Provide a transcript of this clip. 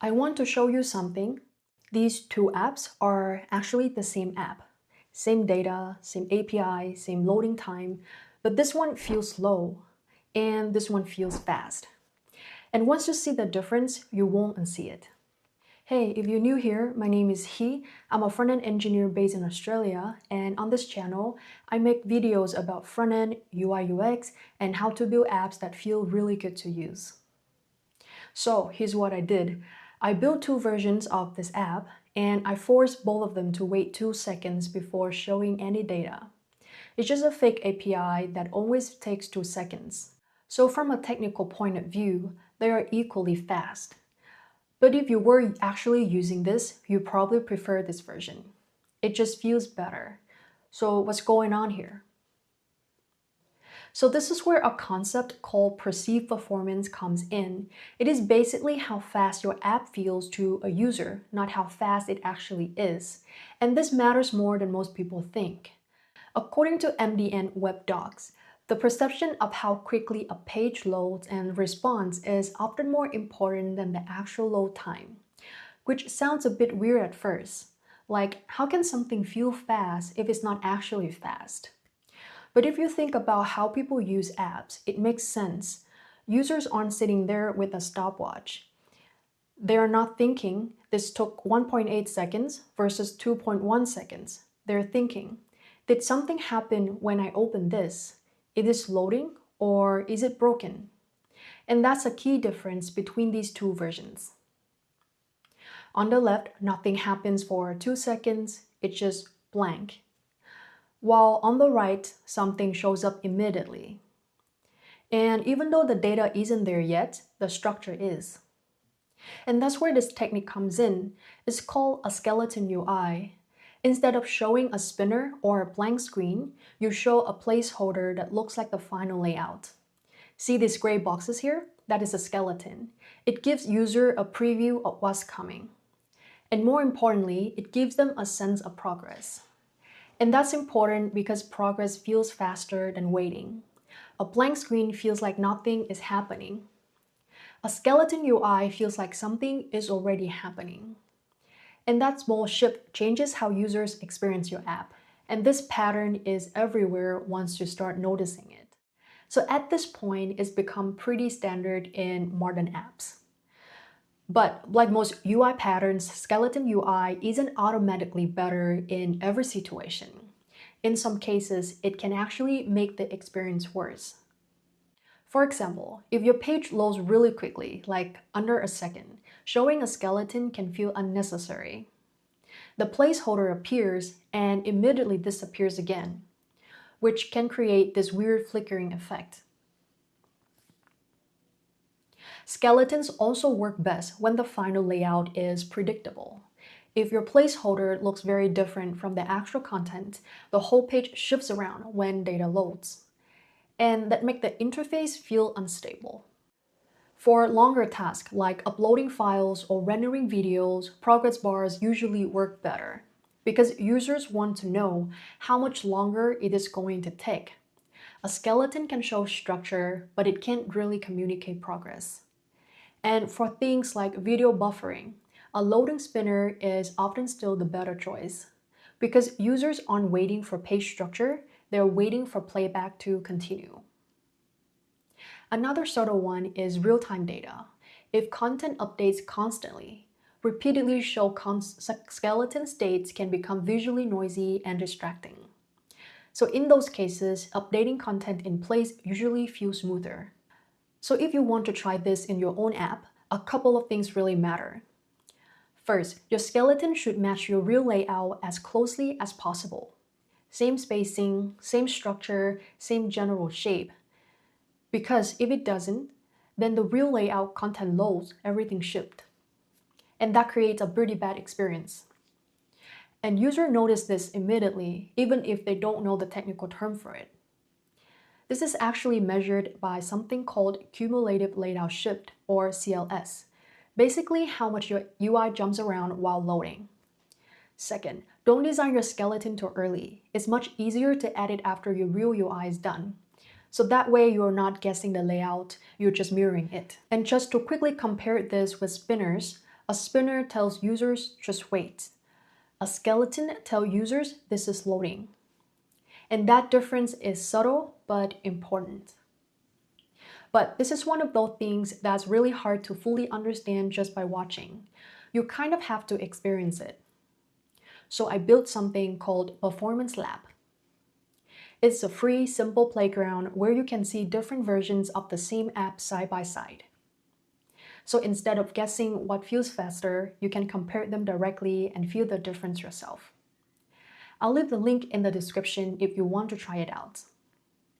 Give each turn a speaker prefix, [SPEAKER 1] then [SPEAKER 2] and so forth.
[SPEAKER 1] I want to show you something. These two apps are actually the same app. Same data, same API, same loading time, but this one feels slow and this one feels fast. And once you see the difference, you won't unsee it. Hey, if you're new here, my name is He. I'm a front-end engineer based in Australia, and on this channel, I make videos about front-end, UI UX, and how to build apps that feel really good to use. So here's what I did. I built two versions of this app, and I forced both of them to wait 2 seconds before showing any data. It's just a fake API that always takes 2 seconds. So from a technical point of view, they are equally fast. But if you were actually using this, you probably prefer this version. It just feels better. So what's going on here? So this is where a concept called perceived performance comes in. It is basically how fast your app feels to a user, not how fast it actually is. And this matters more than most people think. According to MDN Web Docs, the perception of how quickly a page loads and responds is often more important than the actual load time, which sounds a bit weird at first. Like, how can something feel fast if it's not actually fast? But if you think about how people use apps, it makes sense. Users aren't sitting there with a stopwatch. They are not thinking, this took 1.8 seconds versus 2.1 seconds. They're thinking, did something happen when I opened this? Is this loading or is it broken? And that's a key difference between these two versions. On the left, nothing happens for 2 seconds, it's just blank. While on the right, something shows up immediately. And even though the data isn't there yet, the structure is. And that's where this technique comes in. It's called a skeleton UI. Instead of showing a spinner or a blank screen, you show a placeholder that looks like the final layout. See these gray boxes here? That is a skeleton. It gives user a preview of what's coming. And more importantly, it gives them a sense of progress. And that's important because progress feels faster than waiting. A blank screen feels like nothing is happening. A skeleton UI feels like something is already happening. And that small shift changes how users experience your app. And this pattern is everywhere once you start noticing it. So at this point, it's become pretty standard in modern apps. But like most UI patterns, skeleton UI isn't automatically better in every situation. In some cases, it can actually make the experience worse. For example, if your page loads really quickly, like under a second, showing a skeleton can feel unnecessary. The placeholder appears and immediately disappears again, which can create this weird flickering effect. Skeletons also work best when the final layout is predictable. If your placeholder looks very different from the actual content, the whole page shifts around when data loads, and that makes the interface feel unstable. For longer tasks like uploading files or rendering videos, progress bars usually work better because users want to know how much longer it is going to take. A skeleton can show structure, but it can't really communicate progress. And for things like video buffering, a loading spinner is often still the better choice because users aren't waiting for page structure, they're waiting for playback to continue. Another subtle one is real-time data. If content updates constantly, repeatedly show skeleton states can become visually noisy and distracting. So in those cases, updating content in place usually feels smoother. So if you want to try this in your own app, a couple of things really matter. First, your skeleton should match your real layout as closely as possible. Same spacing, same structure, same general shape. Because if it doesn't, then the real layout content loads, everything shipped. And that creates a pretty bad experience. And users notice this immediately, even if they don't know the technical term for it. This is actually measured by something called cumulative layout shift, or CLS. Basically, how much your UI jumps around while loading. Second, don't design your skeleton too early. It's much easier to edit after your real UI is done. So that way you're not guessing the layout, you're just mirroring it. And just to quickly compare this with spinners, A spinner tells users just wait. A skeleton tells users this is loading. And that difference is subtle but important. But this is one of those things that's really hard to fully understand just by watching. You kind of have to experience it. So I built something called Performance Lab. It's a free, simple playground where you can see different versions of the same app side by side. So instead of guessing what feels faster, you can compare them directly and feel the difference yourself. I'll leave the link in the description if you want to try it out.